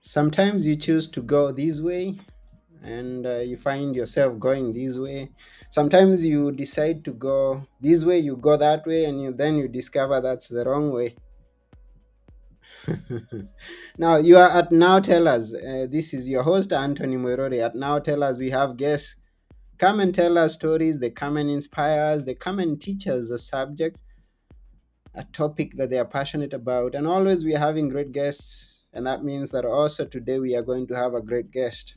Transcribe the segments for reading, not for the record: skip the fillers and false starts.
Sometimes you choose to go this way and you find yourself going this way. Sometimes you decide to go this way, you go that way, and then you discover that's the wrong way. Now you are at Now Tell Us. This is your host, Anthony Moirori. At Now Tell Us, we have guests come and tell us stories. They come and inspire us. They come and teach us a subject, a topic that they are passionate about. And always we are having great guests. And that means that also today we are going to have a great guest.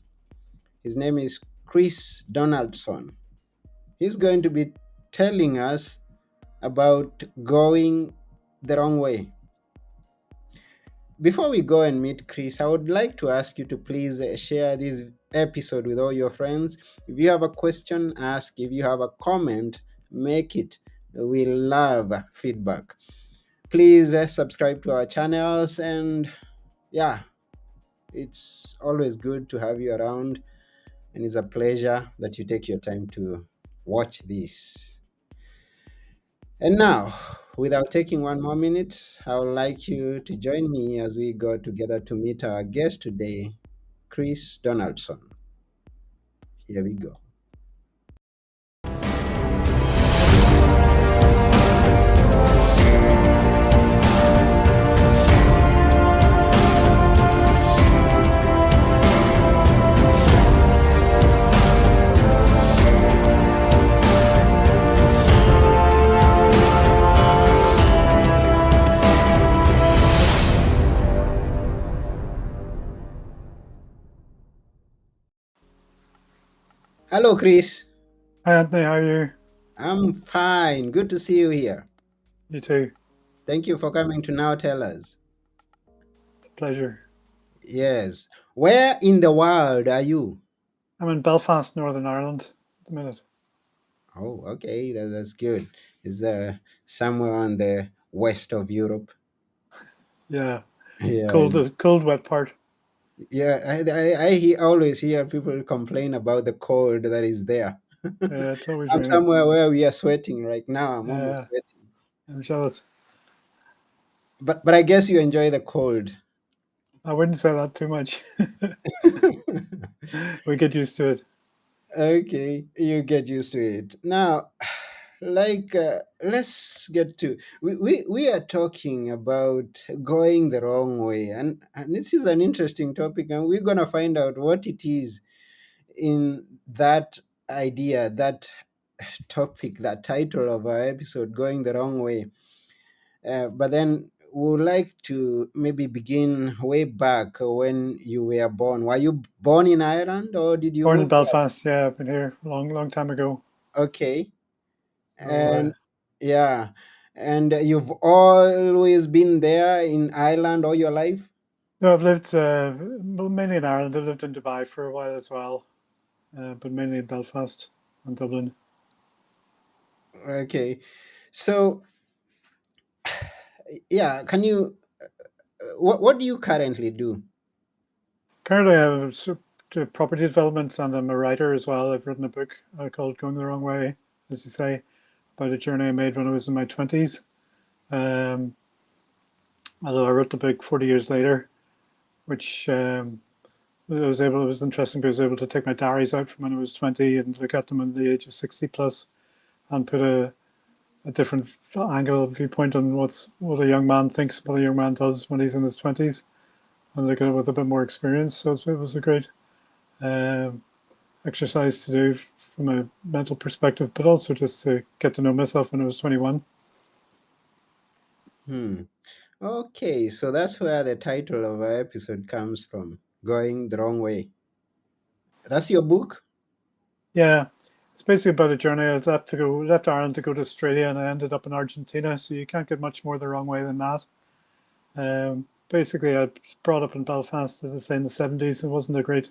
His name is Chris Donaldson. He's going to be telling us about going the wrong way. Before we go and meet Chris, I would like to ask you to please share this episode with all your friends. If you have a question, ask. If you have a comment, make it. We love feedback. Please subscribe to our channels, and yeah, it's always good to have you around, and it's a pleasure that you take your time to watch this. And now, without taking one more minute, I would like you to join me as we go together to meet our guest today, Chris Donaldson. Here we go. Hello, Chris. Hi Anthony, how are you? I'm fine. Good to see you here. You too. Thank you for coming to Now Tell Us. It's a pleasure. Yes. Where in the world are you? I'm in Belfast, Northern Ireland at the minute. Oh, okay. That's good. Is there somewhere on the west of Europe? Yeah, Yeah. cold, wet part. Yeah. Always hear people complain about the cold that is there. Yeah, it's always I'm raining. somewhere where we are sweating right now. I'm almost Yeah, sweating. I'm jealous. But I guess you enjoy the cold. I wouldn't say that too much. We get used to it. Okay, you get used to it. Now, let's get to we are talking about going the wrong way, and this is an interesting topic, and we're gonna find out what it is in that idea, that topic, that title of our episode, going the wrong way. But then we would like to maybe begin way back when you were born. Were you born in Ireland or did you Born in move there? Belfast. Yeah, I've been here a long time ago. Okay. So And yeah, and you've always been there in Ireland all your life? no, I've lived mainly in Ireland. I lived in Dubai for a while as well, but mainly in Belfast and Dublin. Okay. So, yeah, can you what do you currently do? Currently, I do property development and I'm a writer as well. I've written a book called Going the Wrong Way, as you say, about a journey I made when I was in my 20s. Um, Although I wrote the book 40 years later, which it was interesting because I was able to take my diaries out from when I was 20 and look at them at the age of 60 plus and put a different angle, viewpoint on what a young man thinks, what a young man does when he's in his 20s, and look at it with a bit more experience. So it was a great um, exercise to do from a mental perspective, but also just to get to know myself when I was 21. Hmm. Okay, so that's where the title of our episode comes from, going the wrong way. That's your book? Yeah, it's basically about a journey. I left Ireland to go to Australia, and I ended up in Argentina. So you can't get much more the wrong way than that. Basically, I was brought up in Belfast, as I say, in the 70s. It wasn't a great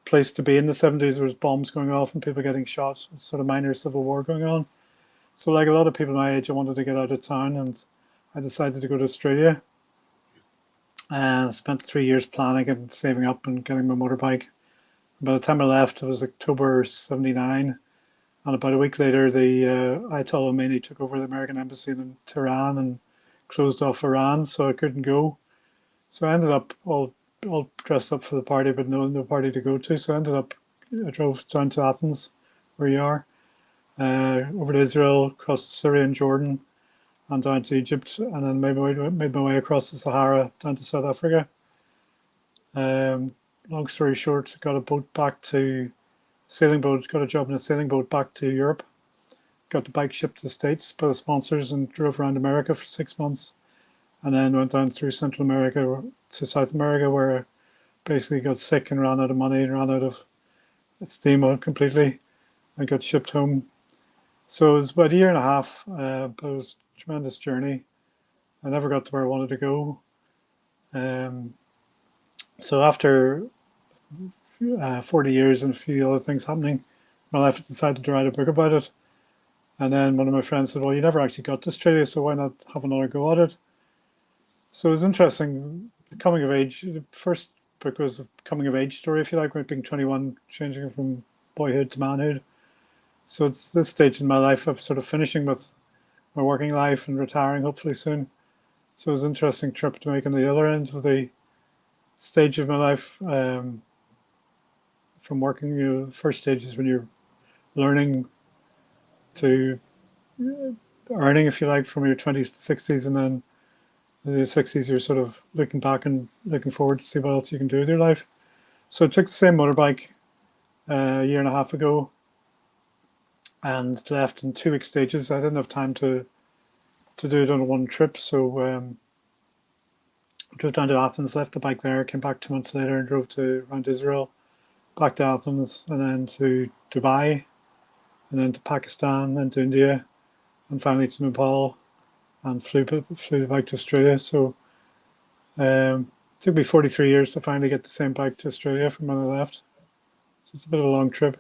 place to be in the 70s. There was bombs going off and people getting shot. Sort of minor civil war going on. So, like a lot of people my age, I wanted to get out of town, and I decided to go to Australia. And I spent 3 years planning and saving up and getting my motorbike. By the time I left, it was October '79, and about a week later, the Ayatollah Khomeini took over the American embassy in Tehran and closed off Iran, so I couldn't go. So I ended up all all dressed up for the party, but no party to go to. So I drove down to Athens, where you are, over to Israel, across Syria and Jordan, and down to Egypt, and then made my way across the Sahara down to South Africa. Long story short, got a boat back to sailing boat, got a job in a sailing boat back to Europe, got the bike shipped to the States by the sponsors, and drove around America for 6 months, and then went down through Central America to South America, where I basically got sick and ran out of money and ran out of steam completely. I got shipped home. So it was about a year and a half, but it was a tremendous journey. I never got to where I wanted to go. So after 40 years and a few other things happening, my life, I decided to write a book about it. And then one of my friends said, well, you never actually got to Australia, so why not have another go at it? So it was interesting. Coming of age, the first book was a coming of age story, if you like, being 21, changing from boyhood to manhood. So it's this stage in my life of sort of finishing with my working life and retiring hopefully soon. So it was an interesting trip to make on the other end of the stage of my life. From working, the first stage is when you're learning to earning, if you like, from your 20s to 60s, and then in the 60s you're sort of looking back and looking forward to see what else you can do with your life. So I took the same motorbike a year and a half ago and left in 2 week stages. I didn't have time to do it on one trip, so drove down to Athens, left the bike there, came back 2 months later and drove around Israel, back to Athens, and then to Dubai, and then to Pakistan, then to India, and finally to Nepal, and flew back to Australia. So it took me 43 years to finally get the same bike to Australia from when I left. So it's a bit of a long trip.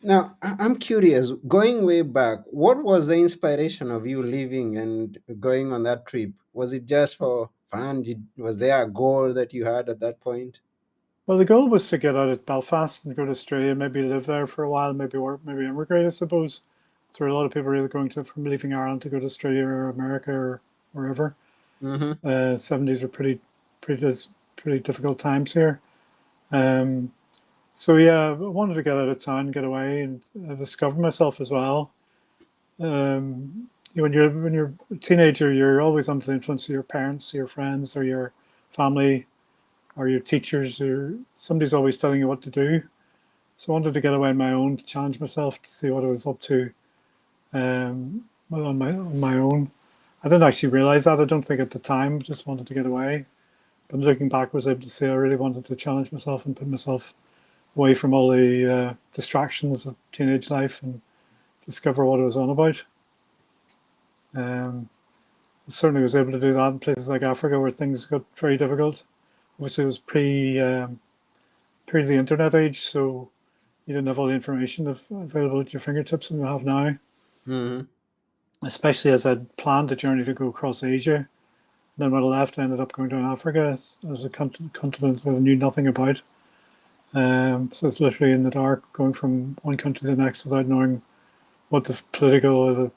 Now, I'm curious, going way back, what was the inspiration of you leaving and going on that trip? Was it just for fun? Was there a goal that you had at that point? Well, the goal was to get out of Belfast and go to Australia, maybe live there for a while, maybe work, maybe immigrate, I suppose. So a lot of people are either going from leaving Ireland to go to Australia or America or wherever. Mm-hmm. 70s were pretty difficult times here. So yeah, I wanted to get out of town, get away, and discover myself as well. When you're a teenager, you're always under the influence of your parents, your friends, or your family, or your teachers, or somebody's always telling you what to do. So I wanted to get away on my own, to challenge myself, to see what I was up to, on my own. I didn't actually realize that. I don't think at the time. Just wanted to get away. But looking back, I was able to say I really wanted to challenge myself and put myself away from all the distractions of teenage life and discover what I was on about. I certainly was able to do that in places like Africa where things got very difficult, which it was pre the internet age, so you didn't have all the information available at your fingertips that you have now. Mm-hmm. Especially as I'd planned a journey to go across Asia. And then when I left, I ended up going down Africa as a continent that I knew nothing about. So it's literally in the dark, going from one country to the next without knowing what the political or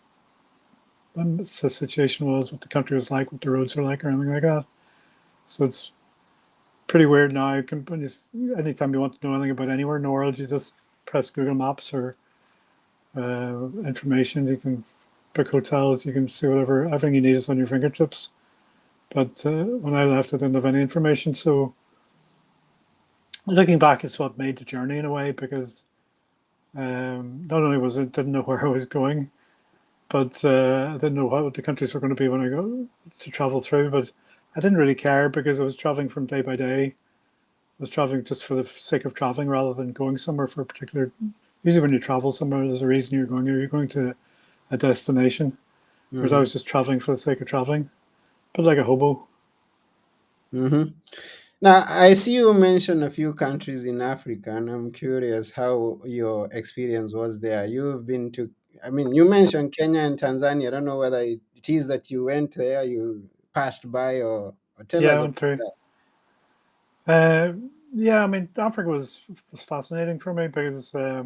the situation was, what the country was like, what the roads were like, or anything like that. So it's pretty weird now. Anytime you want to know anything about anywhere in the world, you just press Google Maps or information. You can book hotels, you can see everything you need is on your fingertips. But when I left, I didn't have any information. So looking back, it's what made the journey in a way, because not only didn't know where I was going, but I didn't know what the countries were going to be when I go to travel through. But I didn't really care because I was traveling from day by day. I was traveling just for the sake of traveling rather than going somewhere for a particular. Usually, when you travel somewhere, there's a reason you're going. You're going to a destination. Whereas I Mm-hmm. was just traveling for the sake of traveling, but like a hobo. Mm-hmm. Now, I see you mentioned a few countries in Africa, and I'm curious how your experience was there. You've been to, I mean, you mentioned Kenya and Tanzania. I don't know whether it is that you went there, you passed by, or tell Yeah, I us went about through. that. Uh, yeah, I mean, Africa was fascinating for me because I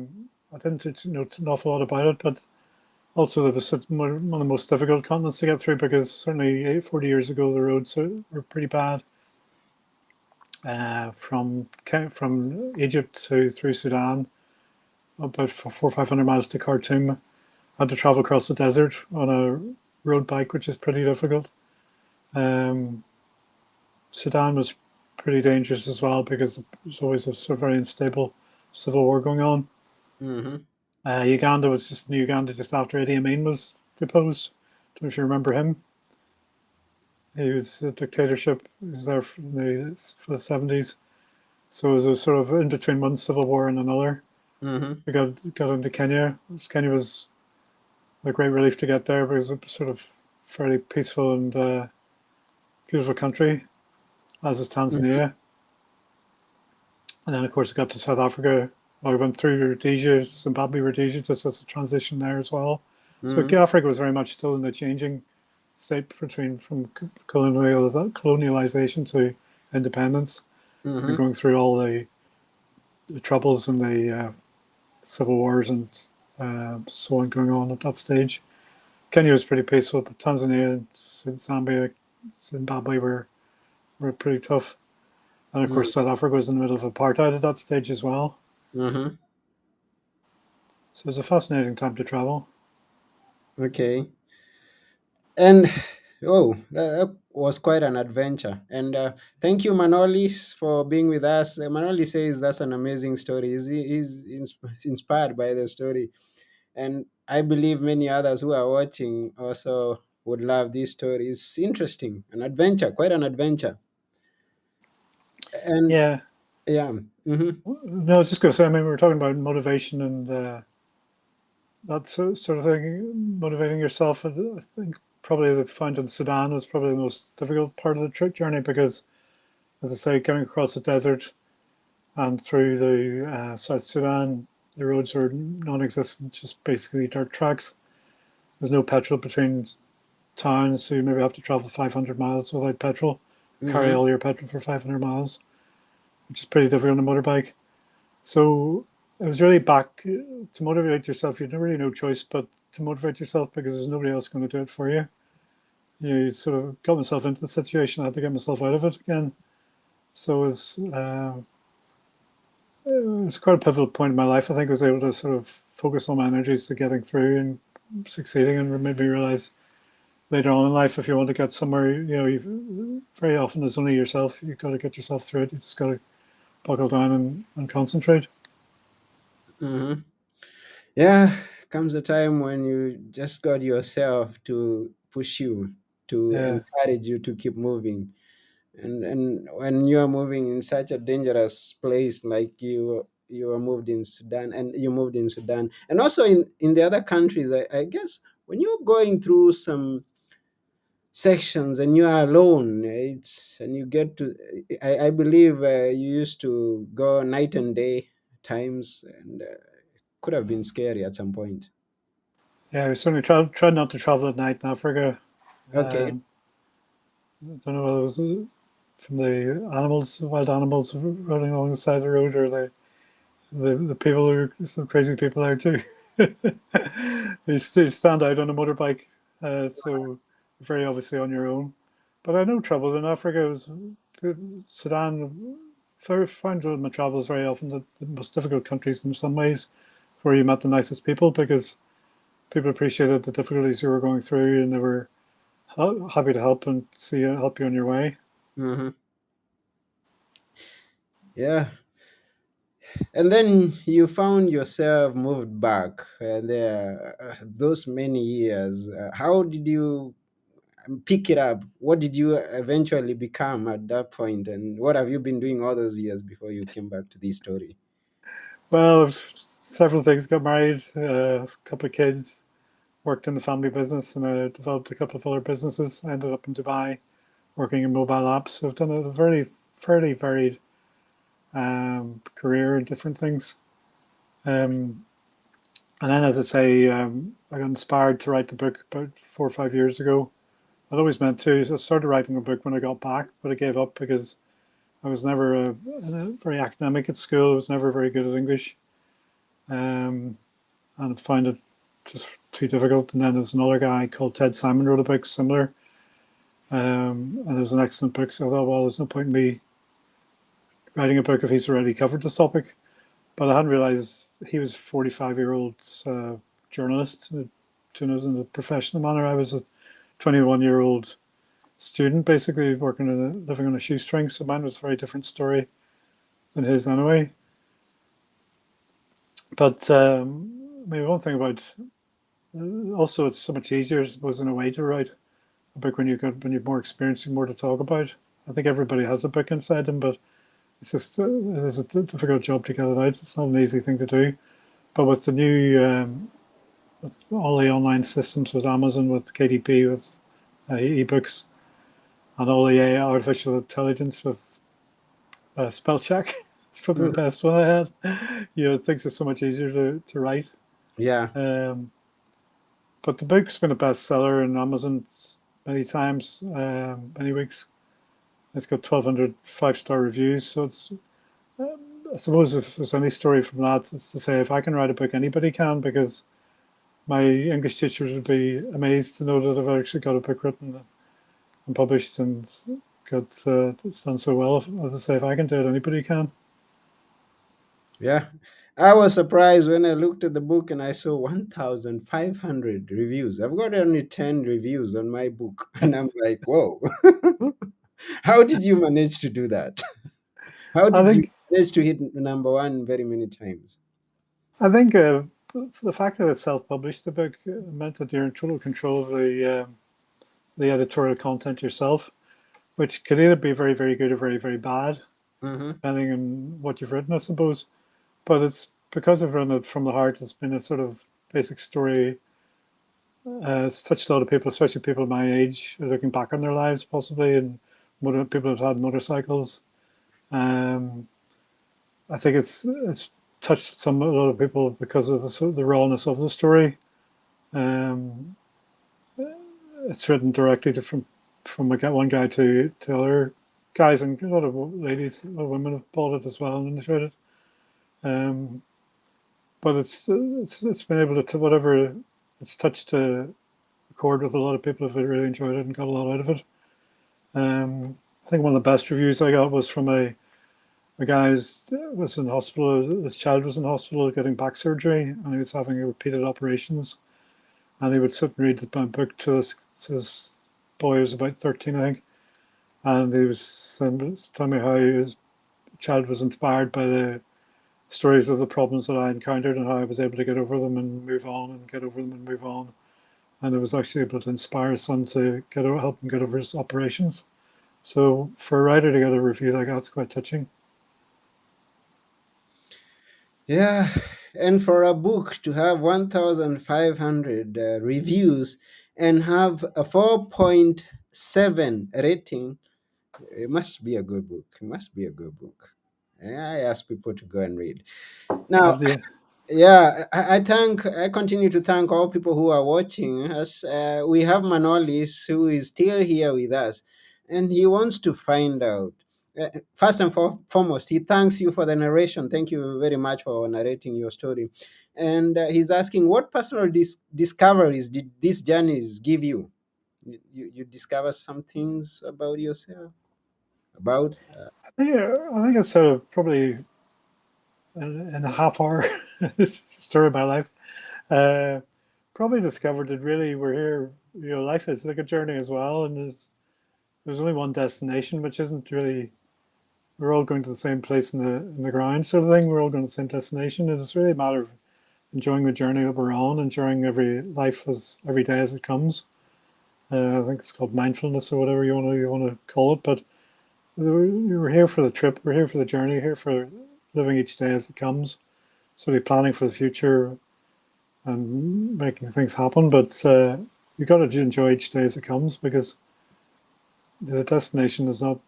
didn't know an awful lot about it, but also it was one of the most difficult continents to get through because certainly 40 years ago the roads were pretty bad. from Egypt through Sudan, about 400 or 500 miles to Khartoum. I had to travel across the desert on a road bike, which is pretty difficult. Um, Sudan was pretty dangerous as well because there's always a sort of very unstable civil war going on. Mm-hmm. Uganda was just in Uganda just after Idi Amin was deposed. Don't know if you remember him. He was a dictatorship. He was there for the 70s. So it was a sort of in between one civil war and another. Mm-hmm. We got into Kenya. Kenya was a great relief to get there, but it was a sort of fairly peaceful and beautiful country, as is Mm-hmm. Tanzania. And then, of course, I got to South Africa. I went through Rhodesia, Zimbabwe, Rhodesia, just as a transition there as well. So Mm-hmm. Africa was very much still in the changing state between from colonialization to independence, and Mm-hmm. going through all the troubles and the civil wars and so on going on at that stage. Kenya was pretty peaceful, but Tanzania and Zambia, Zimbabwe were pretty tough. And of course, South Africa was in the middle of apartheid at that stage as well. Mm-hmm. So it was a fascinating time to travel. Okay. And oh, that was quite an adventure. And thank you, Manolis, for being with us. Manoli says that's an amazing story. He's inspired by the story. And I believe many others who are watching also would love this story. It's interesting, an adventure, quite an adventure. And Yeah. yeah, hmm No, I was just going to say, I mean, we were talking about motivation and that sort of thing, motivating yourself. I think probably the find in Sudan was probably the most difficult part of the trip journey because, as I say, going across the desert and through the South Sudan, the roads are non-existent, just basically dirt tracks. There's no petrol between towns, so you maybe have to travel 500 miles without petrol, carry hmm all your petrol for 500 miles, which is pretty difficult on a motorbike. So it was really back to motivate yourself. You had really no choice but to motivate yourself because there's nobody else going to do it for you. You sort of got myself into the situation. I had to get myself out of it again. So it was quite a pivotal point in my life. I think I was able to sort of focus all my energies to getting through and succeeding, and made me realize later on in life, if you want to get somewhere, very often it's only yourself. You've got to get yourself through it. You just got to buckle down and concentrate. hmm Yeah, comes a time when you just got yourself to push you, to Yeah, encourage you to keep moving. And when you are moving in such a dangerous place like you were moved in Sudan, and you moved in Sudan, and also in the other countries, I guess when you're going through some sections and you are alone, it's and you get to I believe you used to go night and day times, and could have been scary at some point. yeah. We certainly tried not to travel at night in Africa. Okay. I don't know whether it was from the animals, wild animals running along the side of the road, or the people who are some crazy people there too. They stand out on a motorbike, so very obviously on your own. But I know trouble in Africa. It was Sudan. I find my travels very often the most difficult countries in some ways, where you met the nicest people because people appreciated the difficulties you were going through, and they were happy to help and help you on your way. hmm Yeah. And then you found yourself moved back there those many years. How did you pick it up? What did you eventually become at that point? And what have you been doing all those years before you came back to this story? Well, several things. Got married, a couple of kids, worked in the family business, and I developed a couple of other businesses. I ended up in Dubai working in mobile apps. So I've done a very fairly varied career in different things. Um, and then, as I say, I got inspired to write the book about 4 or 5 years ago. I'd always meant to. So I started writing a book when I got back, but I gave up because I was never very academic at school. I was never very good at English, and found it just too difficult. And then there's another guy called Ted Simon wrote a book similar, and it was an excellent book. So I thought, well, there's no point in me writing a book if he's already covered this topic. But I hadn't realised he was a 45-year-old journalist doing it in a professional manner. I was a 21-year-old student, basically working living on a shoestring. So mine was a very different story than his anyway. But maybe one thing about also it's so much easier, I suppose, in a way to write a book when you've more experience and more to talk about. I think everybody has a book inside them, but it's just it is a difficult job to get it out. It's not an easy thing to do. But with the new with all the online systems, with Amazon, with KDP, with ebooks, and all the AI, artificial intelligence with spell check, it's probably the Mhm. best one I had. Things are so much easier to write. Yeah. Um, but the book's been a bestseller in Amazon many times, many weeks. It's got 1,200 five-star reviews. So I suppose if there's any story from that, it's to say if I can write a book, anybody can, because my English teachers would be amazed to know that I've actually got a book written and published and it's done so well. As I say, if I can do it, anybody can. Yeah. I was surprised when I looked at the book and I saw 1,500 reviews. I've got only 10 reviews on my book. And I'm like, whoa, how did you manage to do that? How I did you think manage to hit number one very many times? I think the fact that it's self-published, the book meant that you're in total control of the editorial content yourself, which could either be very, very good or very, very bad, Mm-hmm. depending on what you've written, I suppose. But it's because I've written it from the heart. It's been a sort of basic story. It's touched a lot of people, especially people my age, looking back on their lives, possibly, and people have had motorcycles. Um, I think it's touched a lot of people because of the rawness of the story. Um, it's written directly from one guy to other guys, and a lot of ladies, a lot of women have bought it as well and enjoyed it. Um, but it's been able to whatever it's touched a chord with a lot of people have really enjoyed it and got a lot out of it. I think one of the best reviews I got was from a guy who was in hospital. His child was in hospital getting back surgery, and he was having repeated operations. And he would sit and read my book to this boy who was about 13, I think. And he was telling me how his child was inspired by the stories of the problems that I encountered and how I was able to get over them and move on and get over them and move on. And I was actually able to inspire his son to help him get over his operations. So for a writer to get a review like that's quite touching. Yeah. And for a book to have 1,500 reviews and have a 4.7 rating, it must be a good book. It must be a good book. And I ask people to go and read. Now, Have the yeah, I continue to thank all people who are watching us. We have Manolis who is still here with us, and he wants to find out. First and foremost, he thanks you for the narration. Thank you very much for narrating your story. And he's asking, what personal discoveries did these journeys give you? You discover some things about yourself, about I think it's probably in a half hour story of my life. Uh, Probably discovered that really we're here. Life is like a journey as well, and there's only one destination, which isn't really. We're all going to the same place in the ground, sort of thing. We're all going to the same destination, and it's really a matter of enjoying the journey that we're on, enjoying every day as it comes. I think it's called mindfulness or whatever you want to call it, but we're here for the trip. We're here for the journey. Here for living each day as it comes. Sort of planning for the future and making things happen. But you got to enjoy each day as it comes because the destination is not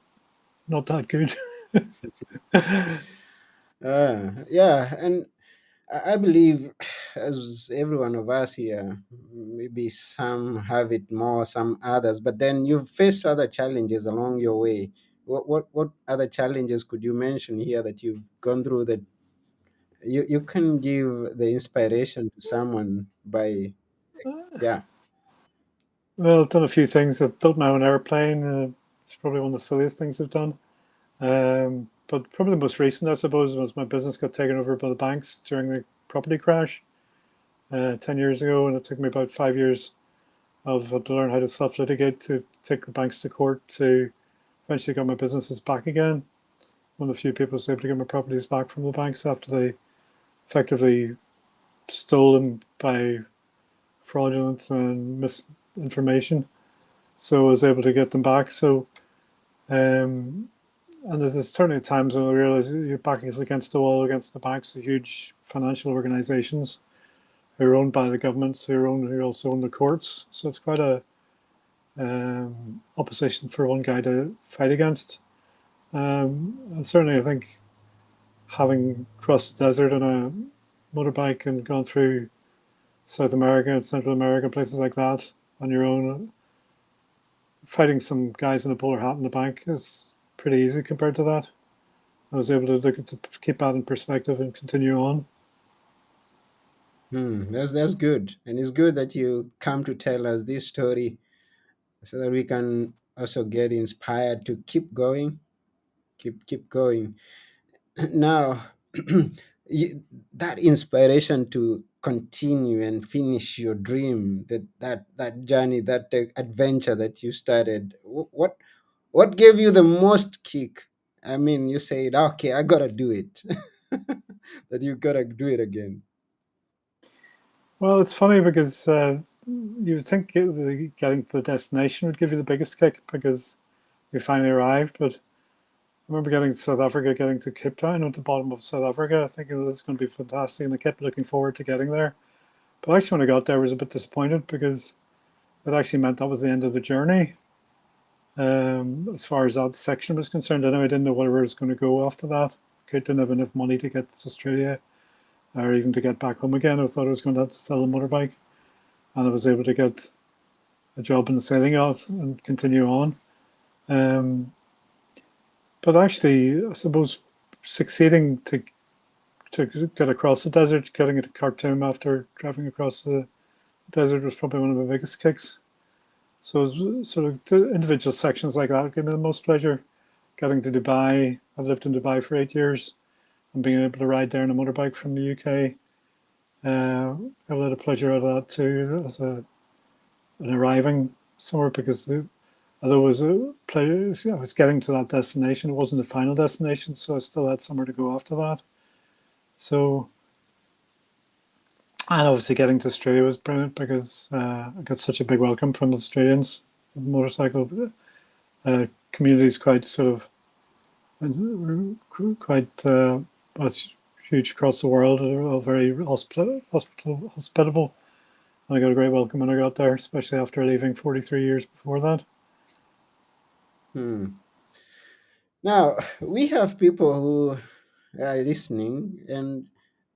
that good. yeah, and I believe, as every one of us here, maybe some have it more, some others, but then you've faced other challenges along your way. What other challenges could you mention here that you've gone through that you can give the inspiration to someone by, yeah. Well, I've done a few things. I've built my own airplane. It's probably one of the silliest things I've done. But probably the most recent, I suppose, was my business got taken over by the banks during the property crash 10 years ago. And it took me about 5 years to learn how to self litigate to take the banks to court to eventually got my businesses back again. One of the few people who was able to get my properties back from the banks after they effectively stole them by fraudulent and misinformation. So I was able to get them back. So, and there's certainly times when I realize your back is against the wall against the banks, the huge financial organizations who are owned by the governments, who also own the courts. So it's quite a opposition for one guy to fight against. And certainly, I think having crossed the desert on a motorbike and gone through South America and Central America, places like that, on your own, fighting some guys in a bowler hat in the bank is pretty easy compared to that. I was able to keep that in perspective and continue on. That's good, and it's good that you come to tell us this story so that we can also get inspired to keep going, keep going. Now, that inspiration to continue and finish your dream, that journey, that adventure that you started, what gave you the most kick? I mean, you said, okay, I gotta do it. That you gotta do it again. Well, it's funny because you would think getting to the destination would give you the biggest kick because you finally arrived. But I remember getting to South Africa, getting to Cape Town at the bottom of South Africa, thinking this is going to be fantastic, and I kept looking forward to getting there. But actually, when I got there, I was a bit disappointed because it actually meant that was the end of the journey. As far as that section was concerned, I know I didn't know where I was going to go after that. I didn't have enough money to get to Australia or even to get back home again. I thought I was going to have to sell a motorbike, and I was able to get a job in the sailing yacht and continue on. Um, but actually, I suppose succeeding to get across the desert, getting into Khartoum after driving across the desert was probably one of the biggest kicks. So sort of the individual sections like that gave me the most pleasure. Getting to Dubai, I've lived in Dubai for 8 years, and being able to ride there on a motorbike from the UK, got a lot of pleasure out of that too as an arriving somewhere because although it was a pleasure, I was getting to that destination. It wasn't the final destination, so I still had somewhere to go after that. So, and obviously getting to Australia was brilliant because I got such a big welcome from the Australians. The motorcycle community is quite sort of quite well, it's huge across the world. They're all very hospitable. And I got a great welcome when I got there, especially after leaving 43 years before that. Hmm. Now, we have people who are listening and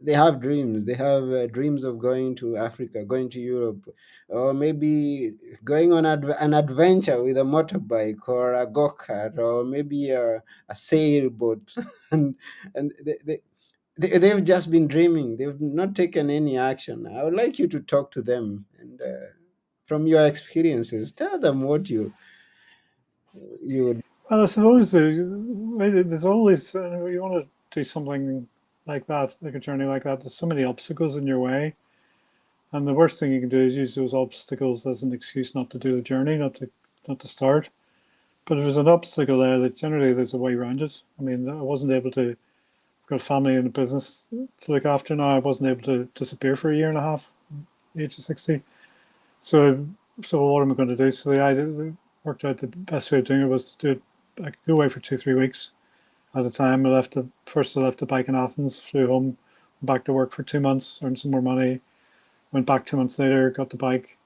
they have dreams. They have dreams of going to Africa, going to Europe, or maybe going on an adventure with a motorbike or a go kart, or maybe a sailboat. and and they've just been dreaming. They've not taken any action. I would like you to talk to them and from your experiences, tell them what you would. Well, I suppose there's always, you want to do something like that, like a journey like that, there's so many obstacles in your way. And the worst thing you can do is use those obstacles as an excuse not to do the journey, not to start. But if there's an obstacle there, that generally there's a way around it. I mean, I wasn't able to, I've got a family and a business to look after now. I wasn't able to disappear for a year and a half, age of 60. So, so what am I going to do? So I worked out the best way of doing it was to do it. I could go away for 2, 3 weeks at a time. I left the bike in Athens, flew home, back to work for 2 months, earned some more money, went back 2 months later, got the bike,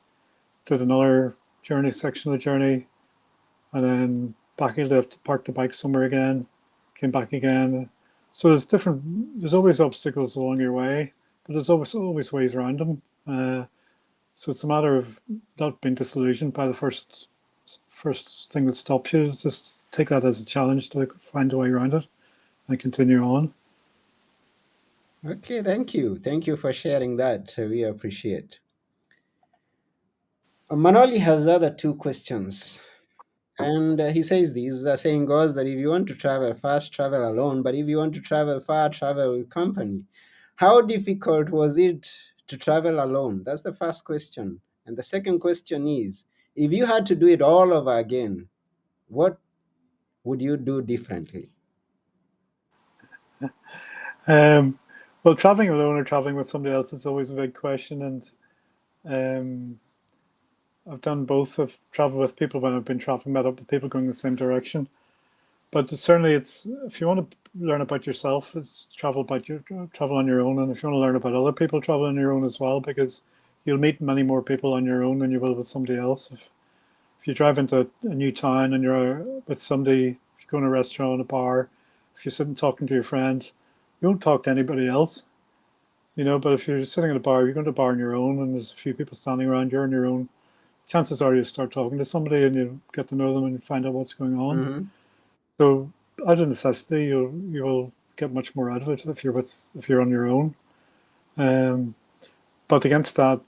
did another journey section of the journey, and then back I left, parked the bike somewhere again, came back again. So there's always obstacles along your way, but there's always ways around them. So it's a matter of not being disillusioned by the first thing that stops you. Just take that as a challenge to find a way around it and continue on. Okay, thank you. Thank you for sharing that. We appreciate. Manoli has other two questions. And he says this saying goes that if you want to travel fast, travel alone, but if you want to travel far, travel with company. How difficult was it to travel alone? That's the first question. And the second question is, if you had to do it all over again, what would you do differently? Um, well, traveling alone or traveling with somebody else is always a big question, and um, I've done both. I've traveled with people when I've been traveling, met up with people going the same direction. But certainly, it's if you want to learn about yourself, it's travel on your own, and if you want to learn about other people, travel on your own as well, because you'll meet many more people on your own than you will with somebody else. If you drive into a new town and you're with somebody, if you go in a restaurant, a bar, if you're sitting talking to your friends, you won't talk to anybody else, you know. But if you're sitting at a bar, you're going to a bar on your own, and there's a few people standing around, you're on your own. Chances are you start talking to somebody and you get to know them and find out what's going on. Mm-hmm. So out of necessity, you'll get much more out of it if you're on your own. Um, but against that,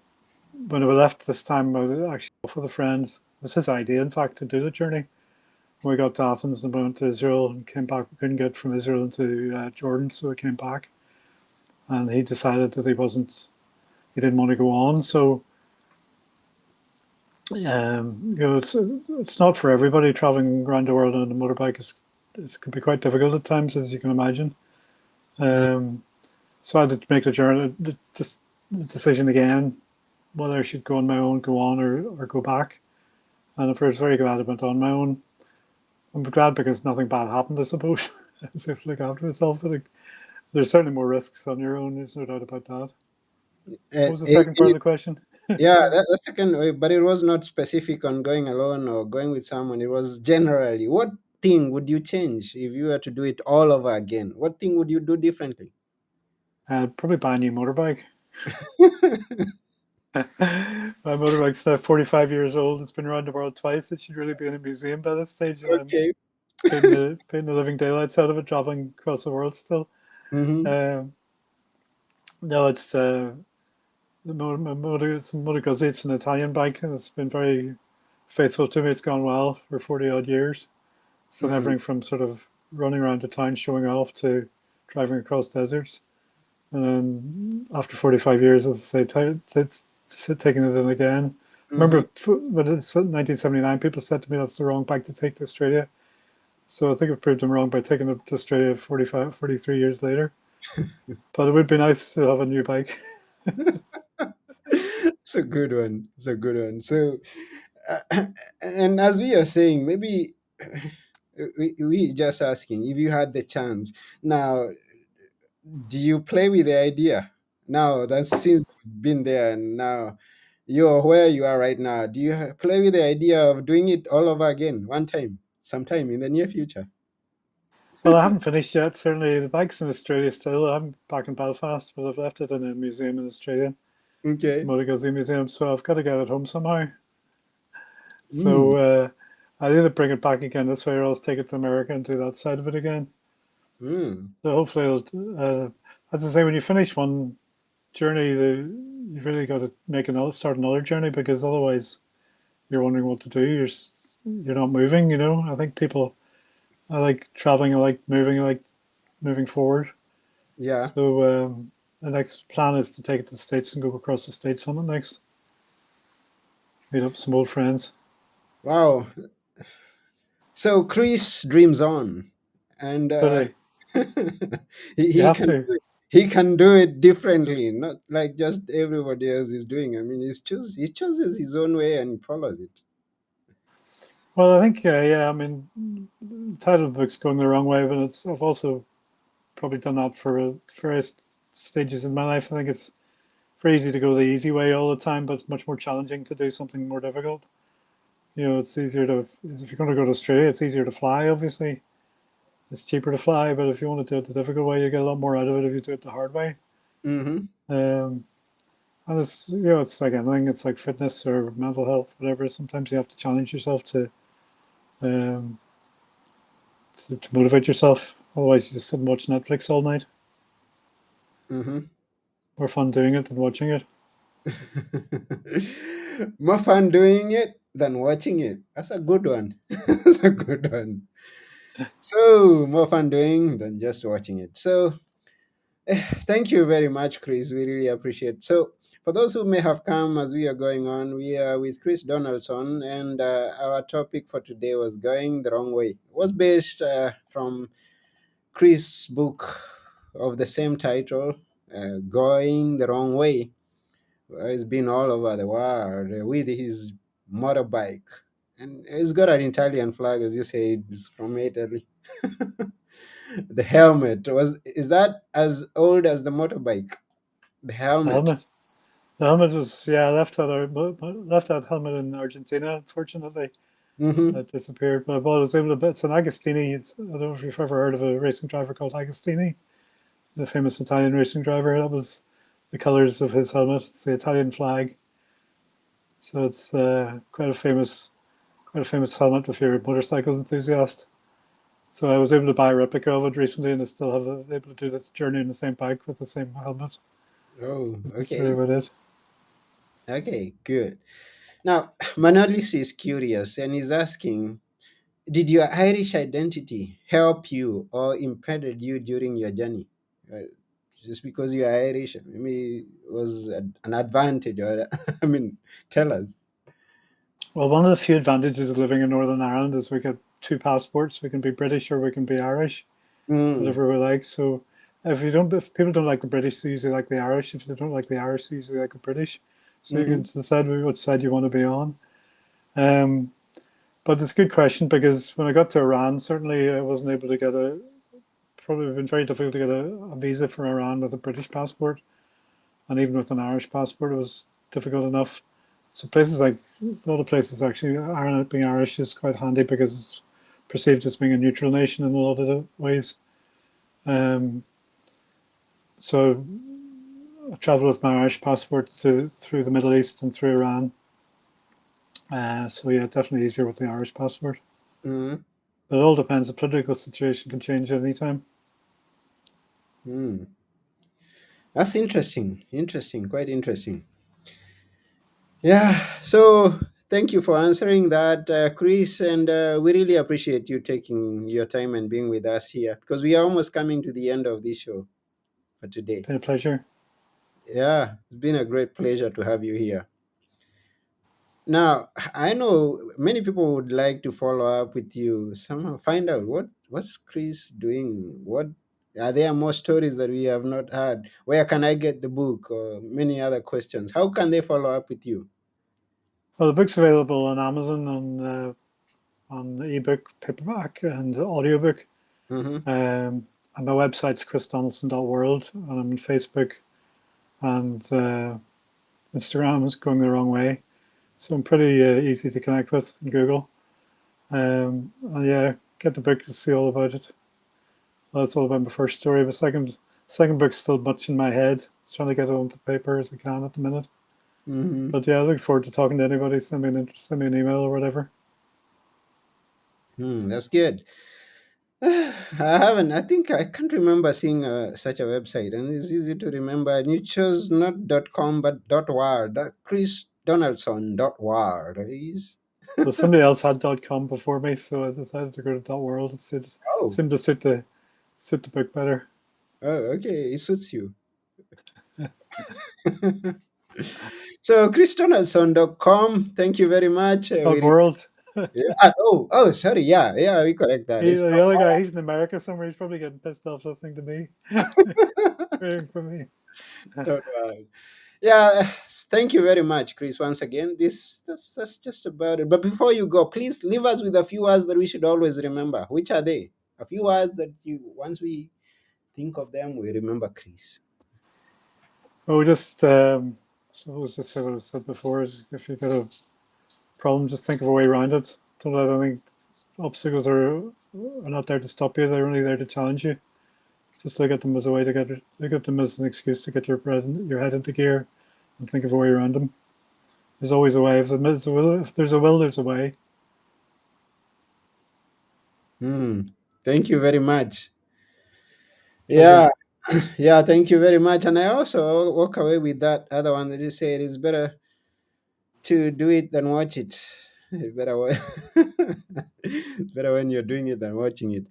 when we left this time, I was actually off with a friend. It was his idea, in fact, to do the journey. We got to Athens and went to Israel and came back. We couldn't get from Israel into Jordan, so we came back. And he decided that he didn't want to go on. So, it's not for everybody. Traveling around the world on a motorbike it can be quite difficult at times, as you can imagine. Um, so I had to make the decision again whether I should go on my own, go on, or go back. And I was very glad I went on my own. I'm glad because nothing bad happened, I suppose. I was able to look after myself. But there's certainly more risks on your own. There's no doubt about that. What was the second part of the question? Yeah, Sorry. the second way, but it was not specific on going alone or going with someone. It was generally, what thing would you change if you were to do it all over again? What thing would you do differently? Probably buy a new motorbike. My motorbike's now 45 years old. It's been around the world twice. It should really be in a museum by this stage, and I'm Okay. painting the living daylights out of it, traveling across the world still. Mm-hmm. Um, no, it's it's a Moto Guzzi. It's an Italian bike, and it's been very faithful to me. It's gone well for 40 odd years. It's done Mm. everything from sort of running around the town showing off to driving across deserts. And then after 45 years, as I say, taking it in again. Mm-hmm. Remember when it's 1979, people said to me that's the wrong bike to take to Australia. So I think I've proved them wrong by taking it to Australia 43 years later. But it would be nice to have a new bike. It's a good one. It's a good one. So, and as we are saying, maybe we just asking if you had the chance. Now, do you play with the idea? Now, that's since you've been there and now you're where you are right now. Do you play with the idea of doing it all over again one time, sometime in the near future? Well, I haven't finished yet. Certainly, the bike's in Australia still. I'm back in Belfast, but I've left it in a museum in Australia, the Okay. Motor Guzzi Museum. So I've got to get it home somehow. Mm. So I'll either bring it back again this way, or else take it to America and do that side of it again. Mm. So hopefully, as I say, when you finish one journey, you've really got to start another journey, because otherwise you're wondering what to do. You're not moving. You know, I think people. I like traveling. I like moving. I like moving forward. Yeah. So the next plan is to take it to the States and go across the States on it next. Meet up some old friends. Wow. So Chris dreams on, and But he, you he have can to. he can do it differently, not like just everybody else is doing. I mean, he chooses his own way and follows it. Well, I think yeah. I mean, the title of the book's going the wrong way, but I've also probably done that for various stages in my life. I think it's very easy to go the easy way all the time, but it's much more challenging to do something more difficult. You know, it's easier to if you're going to go to Australia, it's easier to fly. Obviously, it's cheaper to fly, but if you want to do it the difficult way, you get a lot more out of it if you do it the hard way. Mm-hmm. Um, and it's like anything. It's like fitness or mental health, whatever. Sometimes you have to challenge yourself um, to motivate yourself. Otherwise, you just sit and watch Netflix all night. Mm-hmm. More fun doing it than watching it. More fun doing it. than watching it. That's a good one. That's a good one. So more fun doing than just watching it. So thank you very much, Chris. We really appreciate. So for those who may have come as we are going on, we are with Chris Donaldson, and our topic for today was going the wrong way. It was based from Chris' book of the same title, Going the Wrong Way. He's been all over the world with his motorbike. And he's got an Italian flag, as you say, he's from Italy. The helmet was is that as old as the motorbike? The The helmet. helmet. The helmet was, yeah, I left that helmet in Argentina, unfortunately. Mm-hmm. It disappeared, but I was able to, it's an Agostini. I don't know if you've ever heard of a racing driver called Agostini, the famous Italian racing driver. That was the colors of his helmet. It's the Italian flag. So it's quite a famous helmet if you're a motorcycle enthusiast. So I was able to buy a replica of it recently, and I still have I was able to do this journey in the same bike with the same helmet. Oh, That's really okay. what it. Okay, good. Now, Manolis is curious and is asking, did your Irish identity help you or impeded you during your journey? Uh, just because you are Irish, maybe it was an advantage, or I mean, tell us. Well, one of the few advantages of living in Northern Ireland is we get two passports. We can be British or we can be Irish, Mm, whatever we like. So if people don't like the British, they usually like the Irish. If they don't like the Irish, they usually like the British. So you can mm-hmm, decide which side you want to be on. Um, but it's a good question because when I got to Iran, certainly I wasn't able to get a. Probably been very difficult to get a visa for Iran with a British passport, and even with an Irish passport, it was difficult enough. So places like a lot of places actually, Ireland being Irish is quite handy because it's perceived as being a neutral nation in a lot of the ways. Um, so I travelled with my Irish passport through the Middle East and through Iran. So yeah, definitely easier with the Irish passport. mm-hmm, But it all depends. The political situation can change at any time. mm. That's interesting. Interesting. Quite interesting. Yeah. So thank you for answering that, Chris. And we really appreciate you taking your time and being with us here because we are almost coming to the end of this show for today. Been a pleasure. Yeah. It's been a great pleasure to have you here. Now, I know many people would like to follow up with you, somehow find out what's Chris doing. What are there more stories that we have not heard? Where can I get the book? Or many other questions. How can they follow up with you? Well, the book's available on Amazon on ebook, paperback, and audiobook. Mm-hmm. And my website's chrisdonaldson.world, and I'm on Facebook and Instagram is going the wrong way. So I'm pretty easy to connect with in Google. And yeah, get the book to see all about it. Well, that's all about my first story. But second book's still much in my head. Trying to get it onto paper as I can at the minute. Mm-hmm. But yeah, I look forward to talking to anybody. Send me an email or whatever. That's good. I haven't. I think I can't remember seeing such a website, and it's easy to remember. And you chose not .com but .war. That Chris Donaldson .war is. Well, somebody else had .com before me, so I decided to go to .world. Oh, Seemed to suit the book better. oh, okay. It suits you. So chrisdonaldson.com. Thank you very much. We .world. yeah. Oh, sorry. Yeah, yeah. We correct that. It's The other guy, he's in America somewhere. He's probably getting pissed off listening to me, hearing from me. not bad. Yeah, thank you very much, Chris. Once again, that's just about it. But before you go, please leave us with a few words that we should always remember. Which are they? A few words that you once we think of them, we remember Chris. Well, we just so as I said, what I said before is if you got a problem, just think of a way around it. Don't let any obstacles are not there to stop you. They're only there to challenge you. Just look at them as a way to look at them as an excuse to get your head into gear and think of a way around them. There's always a way. If there's a will, there's a way. Hmm. Thank you very much. Yeah, Pleasure. yeah. Thank you very much. And I also walk away with that other one that you said it's better to do it than watch it. Better when better when you're doing it than watching it.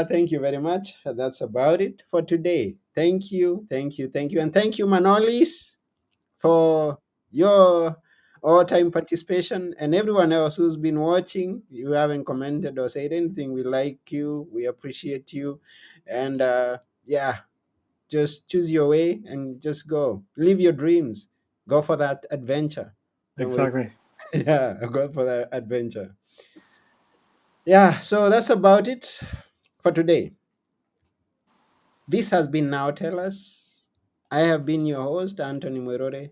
Thank you very much. That's about it for today. Thank you, thank you, thank you, and thank you, Manolis, for your all-time participation, and everyone else who's been watching. You haven't commented or said anything. We like you. We appreciate you, and yeah, just choose your way and just go. Live your dreams. Go for that adventure. Don't wait. Exactly. Yeah, go for that adventure. Yeah, so that's about it for today. This has been Now Tell Us. I have been your host, Anthony Morore.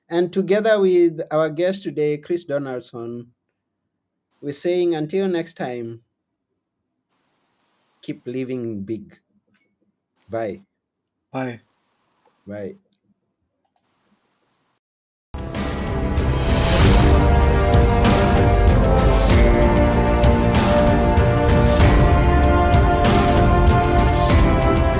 And together with our guest today, Chris Donaldson, we're saying until next time, keep living big. Bye. Bye. Bye.